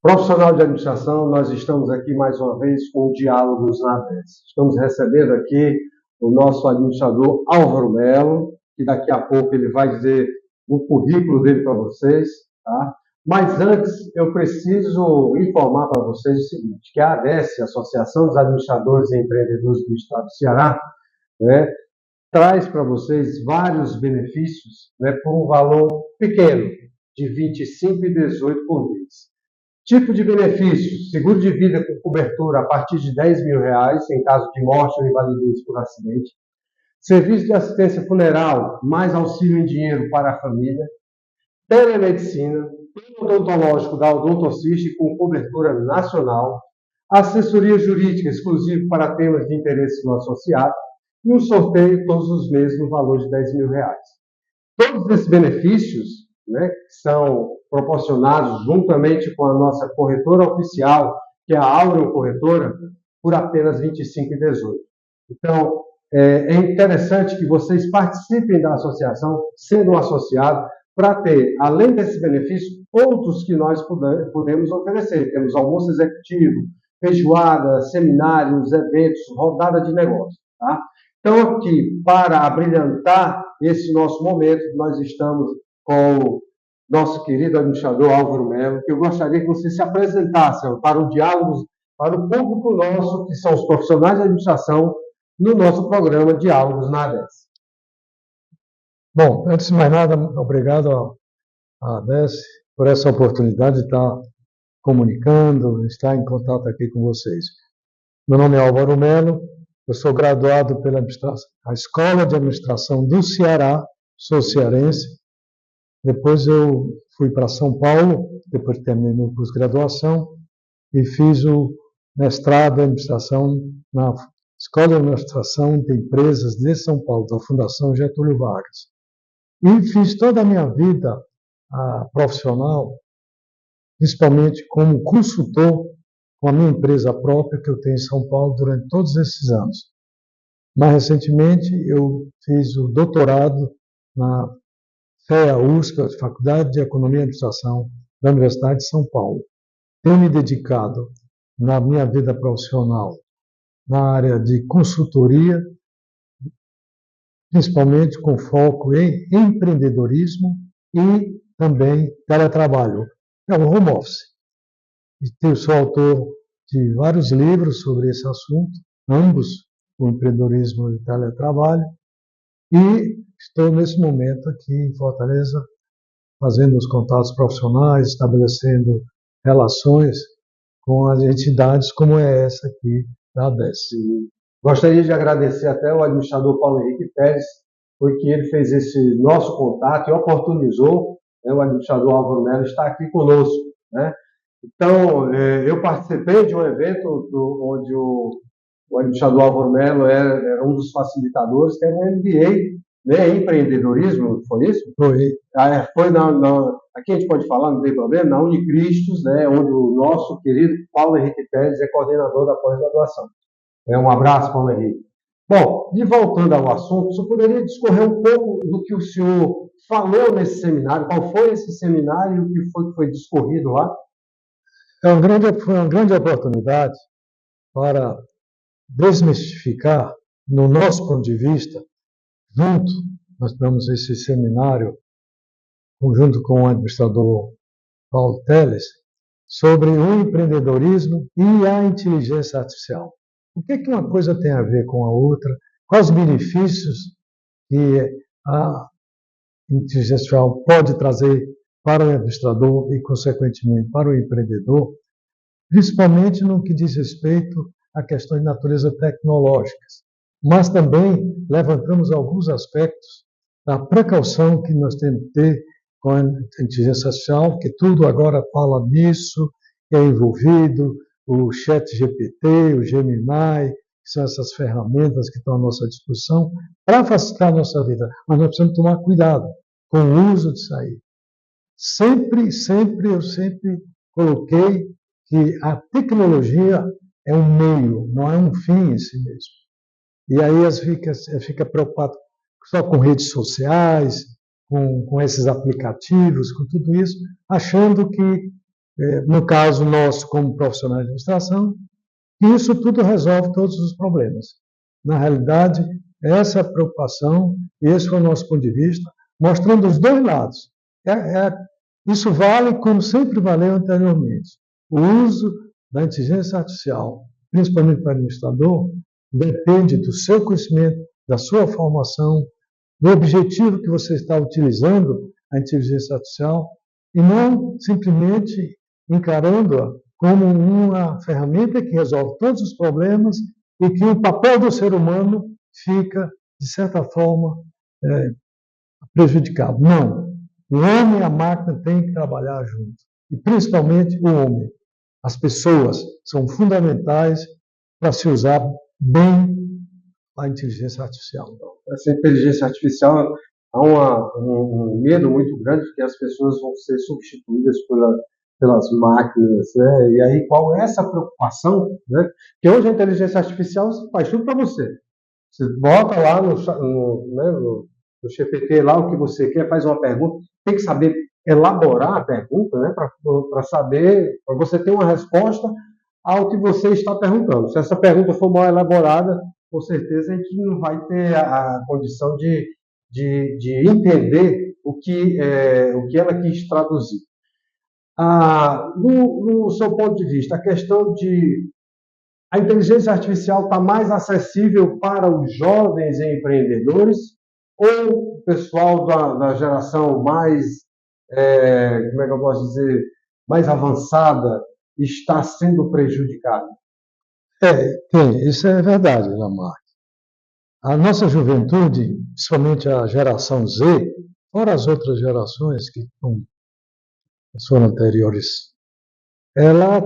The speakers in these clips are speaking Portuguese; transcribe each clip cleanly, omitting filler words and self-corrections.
Profissional de administração, nós estamos aqui mais uma vez com o Diálogos na ADES. Estamos recebendo aqui o nosso administrador Álvaro Melo, que daqui a pouco ele vai dizer o currículo dele para vocês, tá? Mas antes, eu preciso informar para vocês o seguinte, que a ADES, Associação dos Administradores e Empreendedores do Estado do Ceará, né, traz para vocês vários benefícios, né, por um valor pequeno, de R$ 25,18 por mês. Tipo de benefícios: seguro de vida com cobertura a partir de R$ 10.000 em caso de morte ou invalidez por acidente. Serviço de assistência funeral, mais auxílio em dinheiro para a família. Telemedicina, plano odontológico da Odontocist com cobertura nacional. Assessoria jurídica exclusiva para temas de interesse do associado. E um sorteio todos os meses no valor de R$ 10.000. Todos esses benefícios, né, são proporcionados juntamente com a nossa corretora oficial, que é a Áureo Corretora, por apenas R$ 25,18. Então, é interessante que vocês participem da associação, sendo um associado, para ter, além desse benefício, outros que nós podemos oferecer. Temos almoço executivo, feijoada, seminários, eventos, rodada de negócios, tá? Então, aqui, para abrilhantar esse nosso momento, nós estamos com o nosso querido administrador Álvaro Melo, que eu gostaria que você se apresentasse para o Diálogos, para o público nosso, que são os profissionais de administração, no nosso programa Diálogos na ADES. Bom, antes de mais nada, obrigado à ADES por essa oportunidade de estar comunicando, estar em contato aqui com vocês. Meu nome é Álvaro Melo, eu sou graduado pela Escola de Administração do Ceará, sou cearense. Depois eu fui para São Paulo, depois terminei minha pós-graduação, e fiz o mestrado em administração na Escola de Administração de Empresas de São Paulo, da Fundação Getúlio Vargas. E fiz toda a minha vida profissional, principalmente como consultor com a minha empresa própria, que eu tenho em São Paulo durante todos esses anos. Mais recentemente, eu fiz o doutorado na FEA-USP, a Faculdade de Economia e Administração da Universidade de São Paulo. Tenho me dedicado, na minha vida profissional, na área de consultoria, principalmente com foco em empreendedorismo e também teletrabalho, é o home office. Eu sou autor de vários livros sobre esse assunto, ambos o empreendedorismo e o teletrabalho, e estou nesse momento aqui em Fortaleza fazendo os contatos profissionais, estabelecendo relações com as entidades como é essa aqui da ADES. Gostaria de agradecer até ao administrador Paulo Henrique Pérez, porque ele fez esse nosso contato e oportunizou, né, o administrador Álvaro Melo estar aqui conosco, né? Então, eu participei de um evento onde o administrador Álvaro Melo era um dos facilitadores, que era um MBA, né, em empreendedorismo, foi isso? Foi. Foi aqui a gente pode falar, não tem problema, na Unicristos, né, onde o nosso querido Paulo Henrique Pérez é coordenador da pós-graduação. Um abraço, Paulo Henrique. Bom, e voltando ao assunto, o senhor poderia discorrer um pouco do que o senhor falou nesse seminário? Qual foi esse seminário e o que foi discorrido lá? Foi uma grande oportunidade para desmistificar, no nosso ponto de vista, nós damos esse seminário, junto com o administrador Paulo Teles, sobre o empreendedorismo e a inteligência artificial. O que uma coisa tem a ver com a outra? Quais os benefícios que a inteligência artificial pode trazer para o administrador e, consequentemente, para o empreendedor, principalmente no que diz respeito a questões de natureza tecnológicas. Mas também levantamos alguns aspectos da precaução que nós temos que ter com a inteligência artificial, que tudo agora fala nisso, é envolvido, o ChatGPT, o Gemini, que são essas ferramentas que estão à nossa disposição para facilitar a nossa vida. Mas nós precisamos tomar cuidado com o uso disso aí. Eu sempre coloquei que a tecnologia é um meio, não é um fim em si mesmo. E aí fica preocupado só com redes sociais, com esses aplicativos, com tudo isso, achando que no caso nosso como profissional de administração, que isso tudo resolve todos os problemas. Na realidade, essa é a preocupação, esse foi o nosso ponto de vista, mostrando os dois lados. Isso vale como sempre valeu anteriormente. O uso da inteligência artificial, principalmente para o administrador, depende do seu conhecimento, da sua formação, do objetivo que você está utilizando a inteligência artificial, e não simplesmente encarando-a como uma ferramenta que resolve todos os problemas e que o papel do ser humano fica, de certa forma, prejudicado. Não. O homem e a máquina têm que trabalhar juntos. E principalmente o homem. As pessoas são fundamentais para se usar bem a inteligência artificial. Essa inteligência artificial há um medo muito grande de que as pessoas vão ser substituídas pelas máquinas, né? E aí qual é essa preocupação, né? Que hoje a inteligência artificial faz tudo para você. Você bota lá no GPT lá o que você quer, faz uma pergunta, tem que saber elaborar a pergunta, né? Para saber, para você ter uma resposta ao que você está perguntando. Se essa pergunta for mal elaborada, com certeza a gente não vai ter a condição de entender o que ela quis traduzir. No seu ponto de vista, a questão de a inteligência artificial está mais acessível para os jovens empreendedores ou o pessoal da geração mais, como é que eu posso dizer, mais avançada está sendo prejudicado? Isso é verdade, Lamarck. A nossa juventude, principalmente a geração Z, fora as outras gerações que foram anteriores, ela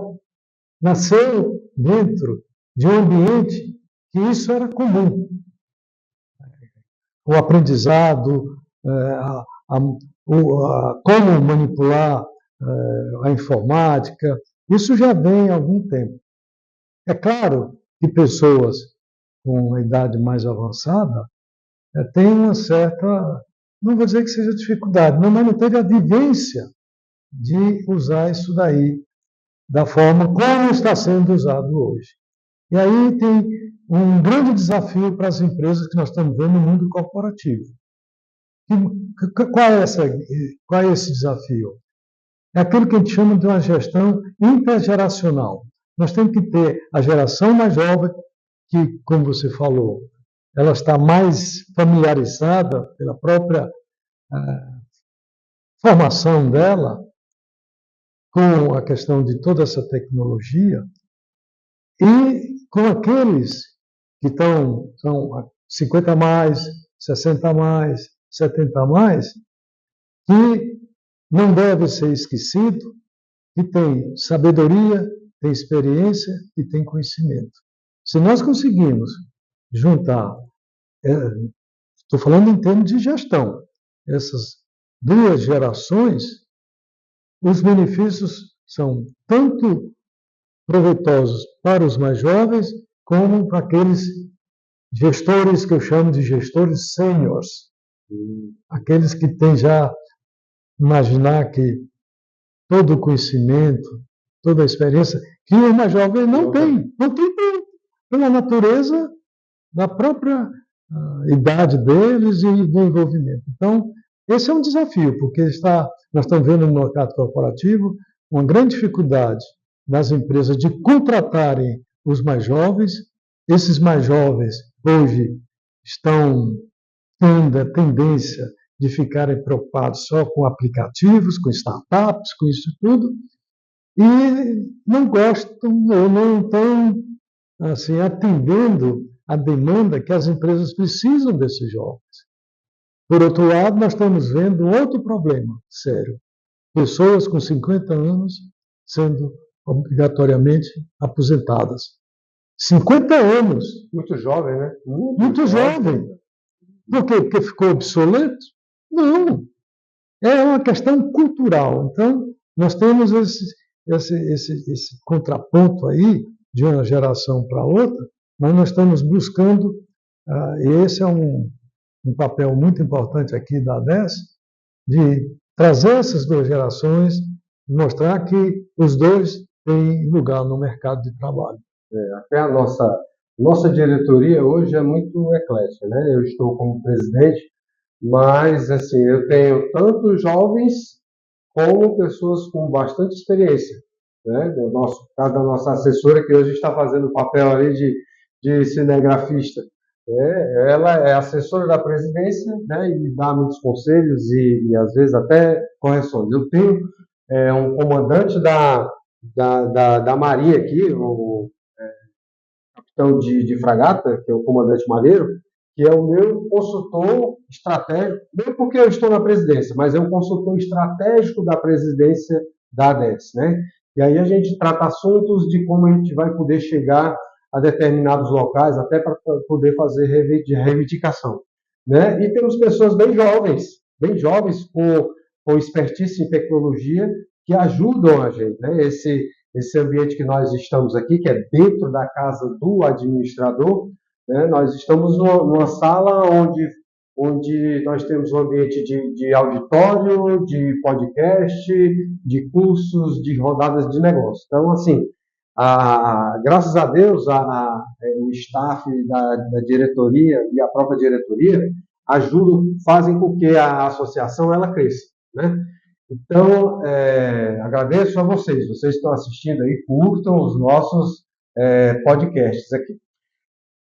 nasceu dentro de um ambiente que isso era comum. O aprendizado, como manipular a informática, isso já vem há algum tempo. É claro que pessoas com uma idade mais avançada têm uma certa, não vou dizer que seja dificuldade, mas não teve a vivência de usar isso daí da forma como está sendo usado hoje. E aí tem um grande desafio para as empresas que nós estamos vendo no mundo corporativo. Qual é esse desafio? É aquilo que a gente chama de uma gestão intergeracional. Nós temos que ter a geração mais jovem, que, como você falou, ela está mais familiarizada pela própria formação dela com a questão de toda essa tecnologia, e com aqueles que são 50 a mais, 60 a mais, 70 a mais, que não deve ser esquecido, que tem sabedoria, tem experiência e tem conhecimento. Se nós conseguimos juntar, estou falando em termos de gestão, essas duas gerações, os benefícios são tanto proveitosos para os mais jovens, como para aqueles gestores que eu chamo de gestores sêniores, aqueles que têm já, imaginar que todo o conhecimento, toda a experiência, que o mais jovem não tem pela natureza da própria idade deles e do envolvimento. Então, esse é um desafio, porque nós estamos vendo no mercado corporativo uma grande dificuldade das empresas de contratarem os mais jovens. Esses mais jovens hoje estão tendo a tendência de ficarem preocupados só com aplicativos, com startups, com isso tudo, e não gostam ou não estão assim, atendendo a demanda que as empresas precisam desses jovens. Por outro lado, nós estamos vendo outro problema sério. Pessoas com 50 anos sendo obrigatoriamente aposentadas. 50 anos. Muito jovem, né? Muito jovem. Por quê? Porque ficou obsoleto? Não. É uma questão cultural. Então, nós temos esse contraponto aí, de uma geração para outra, mas nós estamos buscando, e esse é um papel muito importante aqui da ADES, de trazer essas duas gerações mostrar que os dois têm lugar no mercado de trabalho. Até a nossa diretoria hoje é muito eclética, né? Eu estou como presidente, mas assim, eu tenho tanto jovens como pessoas com bastante experiência, né? Cada nossa assessora que hoje está fazendo o papel ali de cinegrafista, né? Ela é assessora da presidência, né? E dá muitos conselhos e às vezes até correções. Eu tenho um comandante da Marinha aqui, o capitão de fragata, que é o comandante Malheiro, que é o meu consultor estratégico, não porque eu estou na presidência, mas é um consultor estratégico da presidência da ADES, né? E aí a gente trata assuntos de como a gente vai poder chegar a determinados locais, até para poder fazer reivindicação, né? E temos pessoas bem jovens com expertise em tecnologia, que ajudam a gente, né? Esse ambiente que nós estamos aqui, que é dentro da casa do administrador, né? Nós estamos numa sala onde nós temos um ambiente de auditório, de podcast, de cursos, de rodadas de negócio. Então, assim, graças a Deus, o staff da diretoria e a própria diretoria ajudam, fazem com que a associação ela cresça, né? Então, agradeço a vocês. Vocês estão assistindo aí, curtam os nossos podcasts aqui.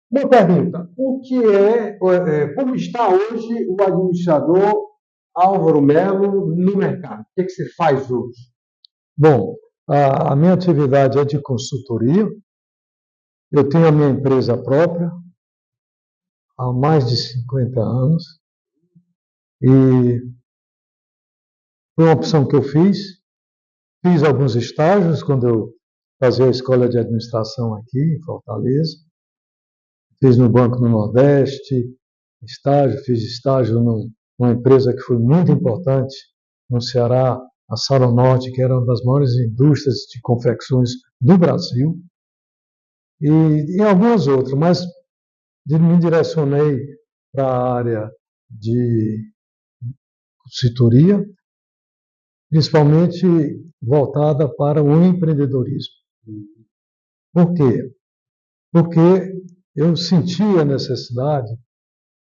Uma pergunta: como está hoje o administrador Álvaro Melo no mercado? O que você faz hoje? Bom, a minha atividade é de consultoria. Eu tenho a minha empresa própria há mais de 50 anos e foi uma opção que eu fiz. Fiz alguns estágios quando eu fazia a escola de administração aqui em Fortaleza. Fiz no Banco do Nordeste, fiz estágio numa empresa que foi muito importante no Ceará, a Saronorte, que era uma das maiores indústrias de confecções do Brasil, e em algumas outras, mas me direcionei para a área de consultoria, principalmente voltada para o empreendedorismo. Por quê? Porque eu sentia a necessidade,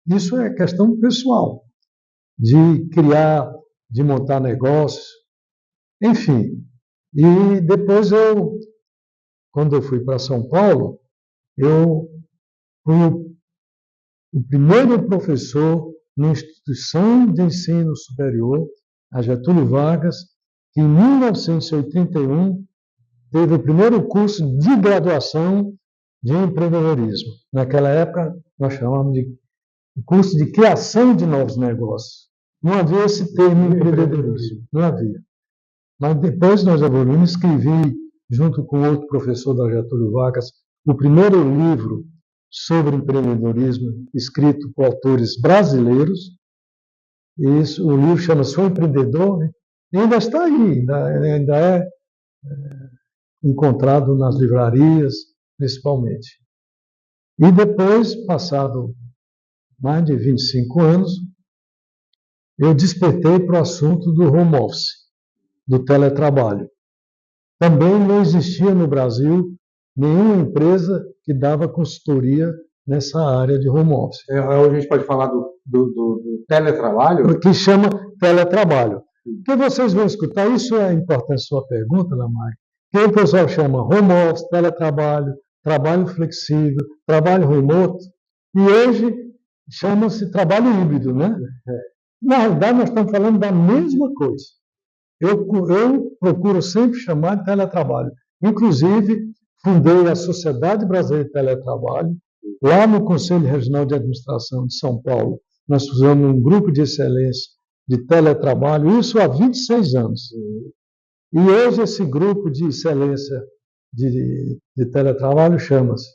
isso é questão pessoal, de criar, de montar negócios, enfim. E depois quando eu fui para São Paulo, eu fui o primeiro professor na instituição de ensino superior, a Getúlio Vargas, que em 1981 teve o primeiro curso de graduação de empreendedorismo. Naquela época, nós chamamos de curso de criação de novos negócios. Não havia esse termo empreendedorismo, não havia. Mas depois nós evoluímos, escrevi, junto com outro professor da Getúlio Vargas, o primeiro livro sobre empreendedorismo, escrito por autores brasileiros. O livro chama Sou Empreendedor, né? E ainda está aí, ainda é encontrado nas livrarias, principalmente. E depois, passado mais de 25 anos, eu despertei para o assunto do home office, do teletrabalho. Também não existia no Brasil nenhuma empresa que dava consultoria nessa área de home office. Hoje a gente pode falar do teletrabalho? Que chama teletrabalho. O que vocês vão escutar, isso é importante a sua pergunta, Lamar, que o pessoal chama home office, teletrabalho, trabalho flexível, trabalho remoto, e hoje chama-se trabalho híbrido, né? Na realidade, nós estamos falando da mesma coisa. Eu procuro sempre chamar de teletrabalho. Inclusive, fundei a Sociedade Brasileira de Teletrabalho, lá no Conselho Regional de Administração de São Paulo. Nós fizemos um grupo de excelência de teletrabalho, isso há 26 anos. E hoje esse grupo de excelência de teletrabalho chama-se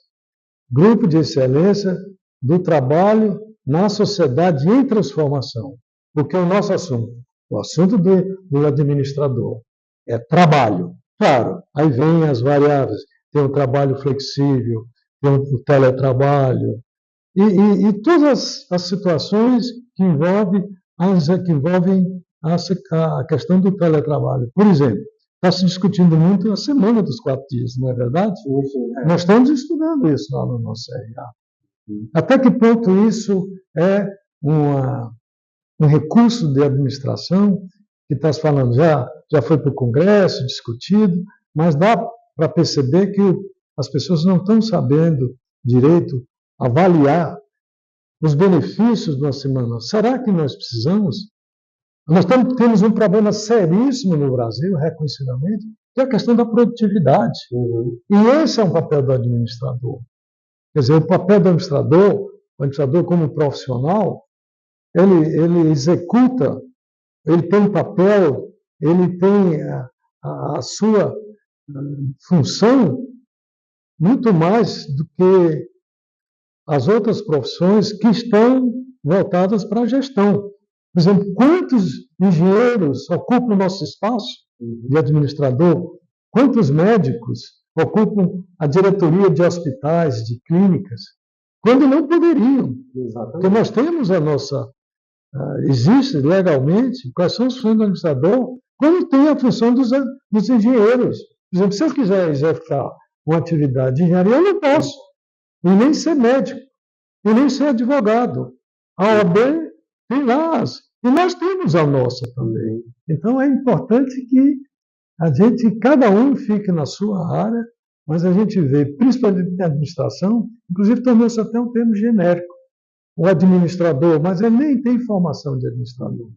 Grupo de Excelência do Trabalho na Sociedade em Transformação. Porque é o nosso assunto. O assunto do administrador é trabalho. Claro, aí vem as variáveis. Tem o trabalho flexível, tem o teletrabalho, e todas as situações que envolvem a questão do teletrabalho. Por exemplo, está se discutindo muito a semana dos 4 dias, não é verdade? Sim, Nós estamos estudando isso lá no nosso CRA. Até que ponto isso é um recurso de administração que está se falando, já foi para o Congresso, discutido, mas dá para perceber que as pessoas não estão sabendo direito avaliar os benefícios de uma semana. Será que nós precisamos? Nós temos um problema seríssimo no Brasil, reconhecidamente, que é a questão da produtividade. E esse é um papel do administrador. Quer dizer, o papel do administrador como profissional, ele executa, ele tem um papel, ele tem a sua função muito mais do que as outras profissões que estão voltadas para a gestão. Por exemplo, quantos engenheiros ocupam o nosso espaço de administrador? Quantos médicos ocupam a diretoria de hospitais, de clínicas? Quando não poderiam. Exatamente. Porque nós temos a nossa... existe legalmente quais são as funções do administrador, quando tem a função dos engenheiros. Por exemplo, se eu quiser executar uma atividade de engenharia, eu não posso. E nem ser médico, e nem ser advogado. A OAB tem lá, e nós temos a nossa também. Então é importante que cada um fique na sua área, mas a gente vê, principalmente na administração, inclusive tornou-se até um termo genérico, o administrador, mas ele nem tem formação de administrador.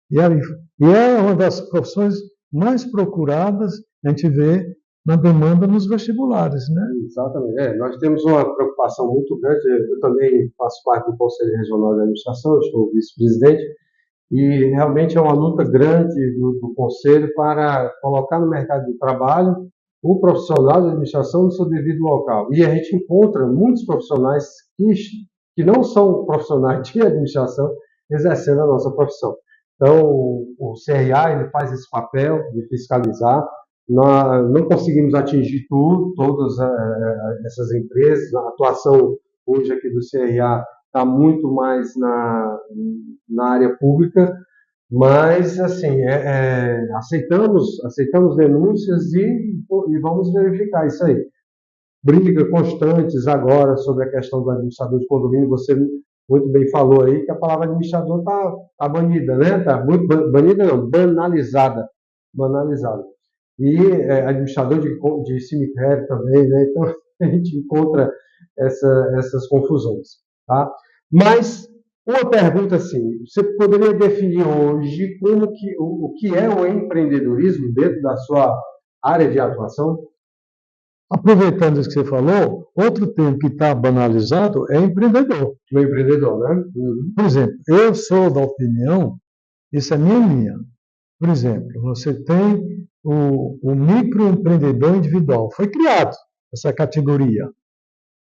E é uma das profissões mais procuradas, a gente vê na demanda nos vestibulares, né? Exatamente. Nós temos uma preocupação muito grande. Eu também faço parte do Conselho Regional de Administração, eu sou vice-presidente, e realmente é uma luta grande do Conselho para colocar no mercado de trabalho o profissional de administração no seu devido local. E a gente encontra muitos profissionais que não são profissionais de administração exercendo a nossa profissão. Então, o CRA ele faz esse papel de fiscalizar. Nós não conseguimos atingir todas essas empresas. A atuação hoje aqui do CRA está muito mais na área pública, mas assim aceitamos denúncias e vamos verificar isso aí. Briga constantes agora sobre a questão do administrador de condomínio. Você muito bem falou aí que a palavra administrador está banida, né? Está muito banida, não, banalizada. E administrador de cemitério também, né? Então a gente encontra essas confusões, tá? Mas uma pergunta assim, você poderia definir hoje o que é o empreendedorismo dentro da sua área de atuação? Aproveitando isso que você falou, outro termo que está banalizado é empreendedor. O empreendedor, né? Por exemplo, eu sou da opinião, isso é minha linha. Por exemplo, você tem o microempreendedor individual. Foi criado essa categoria.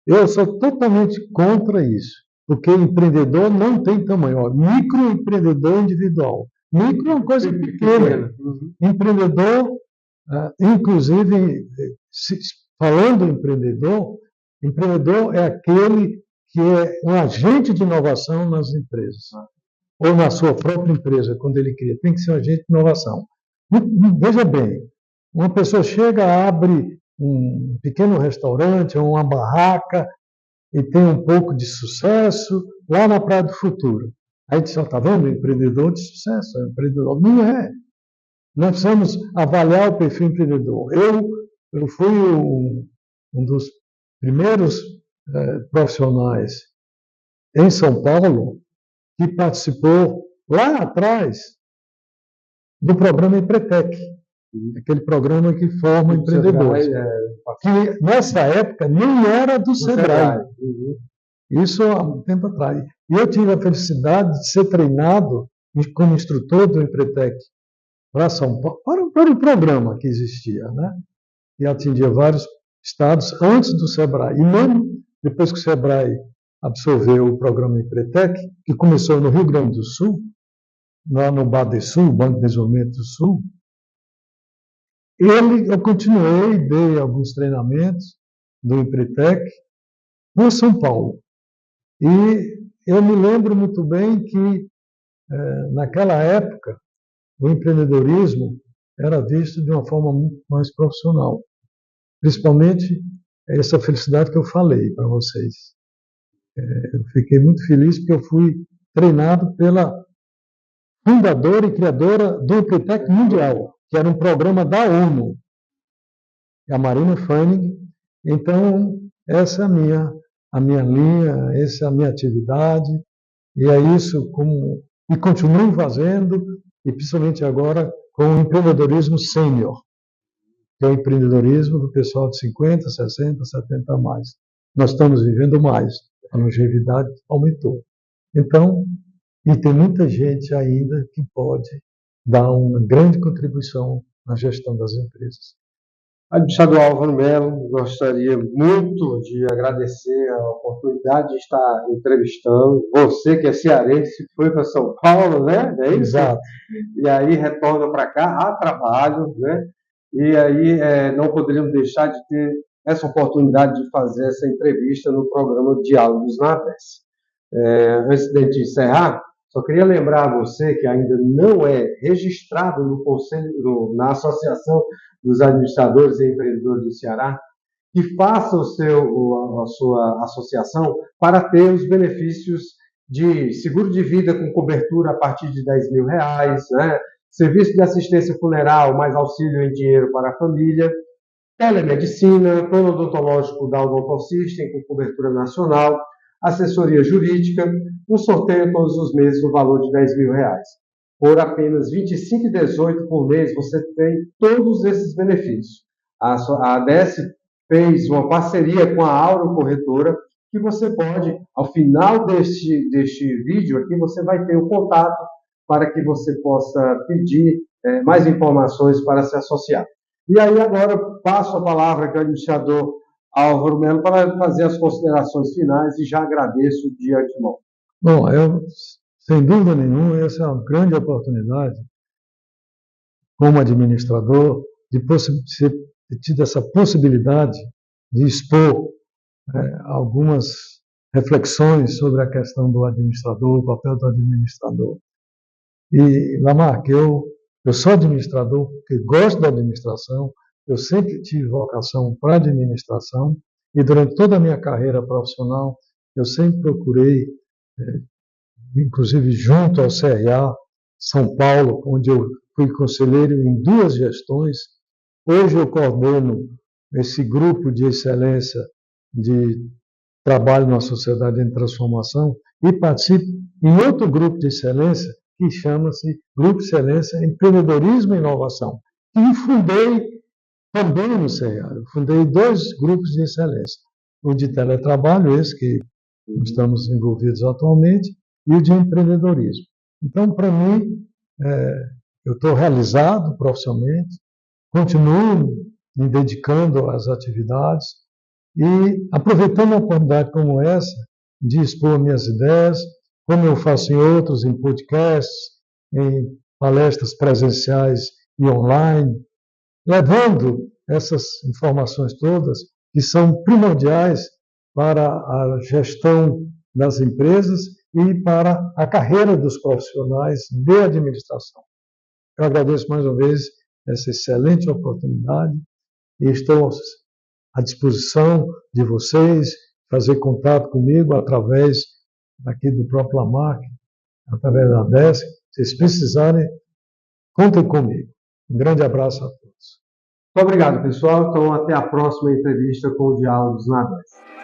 Eu sou totalmente contra isso, porque empreendedor não tem tamanho. Ó, microempreendedor individual. Micro é uma coisa pequena. Empreendedor, inclusive, falando empreendedor é aquele que é um agente de inovação nas empresas, ou na sua própria empresa, quando ele cria. Tem que ser um agente de inovação. Veja bem, uma pessoa chega, abre um pequeno restaurante ou uma barraca e tem um pouco de sucesso lá na Praia do Futuro. Aí diz, está vendo? Empreendedor de sucesso, empreendedor. Não é. Nós precisamos avaliar o perfil empreendedor. Eu fui um dos primeiros profissionais em São Paulo que participou lá atrás do programa Empretec, aquele programa que forma empreendedores, que nessa época não era do Sebrae. Isso há um tempo atrás. E eu tive a felicidade de ser treinado como instrutor do Empretec para São Paulo, para o programa que existia, né? E atendia vários estados antes do Sebrae. E mesmo depois que o Sebrae absorveu o programa Empretec, que começou no Rio Grande do Sul, lá no Badesul, Banco de Desenvolvimento do Sul, eu continuei, dei alguns treinamentos do Empretec por São Paulo. E eu me lembro muito bem que, naquela época, o empreendedorismo era visto de uma forma muito mais profissional. Principalmente essa felicidade que eu falei para vocês. Eu fiquei muito feliz porque eu fui treinado pela fundadora e criadora do Empretec Mundial, que era um programa da ONU, a Marina Fanning. Então, essa é a minha linha, essa é a minha atividade, e é isso e continuo fazendo, e principalmente agora com o empreendedorismo sênior, que é o empreendedorismo do pessoal de 50, 60, 70 a mais. Nós estamos vivendo mais, a longevidade aumentou. Então, e tem muita gente ainda que pode dar uma grande contribuição na gestão das empresas. Administrador Álvaro Melo, gostaria muito de agradecer a oportunidade de estar entrevistando você, que é cearense, foi para São Paulo, né? É isso? Exato. E aí retorna para cá a trabalho, né? E aí não poderíamos deixar de ter essa oportunidade de fazer essa entrevista no programa Diálogos na ABS. Antes de encerrar, só queria lembrar a você que ainda não é registrado no conselho, na Associação dos Administradores e Empreendedores do Ceará, que faça a sua associação para ter os benefícios de seguro de vida com cobertura a partir de R$10.000, né? Serviço de assistência funeral, mais auxílio em dinheiro para a família, telemedicina, plano odontológico da Odonto System com cobertura nacional, assessoria jurídica, um sorteio todos os meses no valor de R$10.000. Por apenas R$ 25,18 por mês, você tem todos esses benefícios. A ADES fez uma parceria com a Auro Corretora, que você pode, ao final deste vídeo aqui, você vai ter o contato para que você possa pedir mais informações para se associar. E aí agora passo a palavra ao administrador Álvaro Melo para fazer as considerações finais e já agradeço de antemão. Bom, sem dúvida nenhuma, essa é uma grande oportunidade, como administrador, de ter tido essa possibilidade de expor algumas reflexões sobre a questão do administrador, o papel do administrador. E, Lamarck, eu sou administrador porque gosto da administração, eu sempre tive vocação para a administração e durante toda a minha carreira profissional eu sempre procurei, inclusive junto ao CRA São Paulo, onde eu fui conselheiro em 2 gestões. Hoje eu coordeno esse grupo de excelência de trabalho na sociedade em transformação e participo em outro grupo de excelência que chama-se Grupo de Excelência Empreendedorismo e Inovação, que fundei também no CEA. Eu fundei 2 grupos de excelência, o de teletrabalho, esse que estamos envolvidos atualmente, e o de empreendedorismo. Então, para mim, eu estou realizado profissionalmente, continuo me dedicando às atividades e aproveitando uma oportunidade como essa de expor minhas ideias, como eu faço em outros, em podcasts, em palestras presenciais e online, levando essas informações todas que são primordiais para a gestão das empresas e para a carreira dos profissionais de administração. Eu agradeço mais uma vez essa excelente oportunidade e estou à disposição de vocês, fazer contato comigo através aqui do próprio Lamarck, através da ADES. Se vocês precisarem, contem comigo. Um grande abraço a todos. Muito obrigado, pessoal. Então, até a próxima entrevista com o Diálogos na ADES.